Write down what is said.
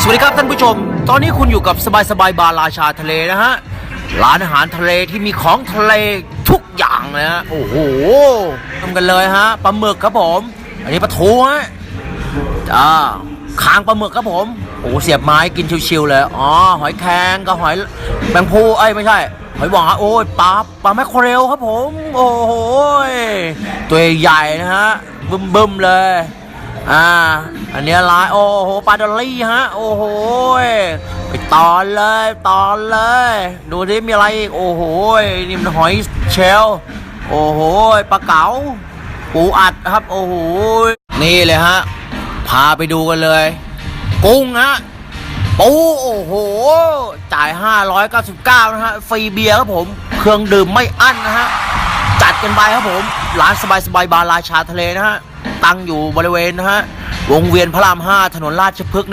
วัสดีครับท่านผู้ชมตอนนี้คุณอยู่กับสบายสบายบาร์ราชาทะเลนะฮะร้านอาหารทะเลที่มีของทะเลทุกอย่างเลยฮะโอ้โหทำกันเลยฮะปลาหมึกครับผมอันนี้ปลาทูฮะคางปลาหมึกครับผมโอ้เสียบไม้กินชิวๆเลยอ๋อหอยแครงกับหอยแมงภูไม่ใช่หอยหวานโอ้ยปลาแมคเคอเรลครับผมโอ้โหตัวใหญ่นะฮะบึ้มเลยอันนี้ลายโอ้โหปลาดอลลี่ฮะโอ้โหไปตอนเลยดูดิมีอะไรอีกโอ้โหนี่มันหอยเชลล์โอ้โหปลาเก๋าปูอัดครับโอ้โหนี่เลยฮะพาไปดูกันเลยกุ้งฮะปูโอ้โหจ่าย599นะฮะฟรีเบียร์ครับผมเครื่องดื่มไม่อั้นนะฮะจัดกันไปครับผมร้านสบายสบายบาร์ราชาทะเลนะฮะตั้งอยู่บริเวณนะฮะวงเวียนพระราม5ถนนราชพฤกษ์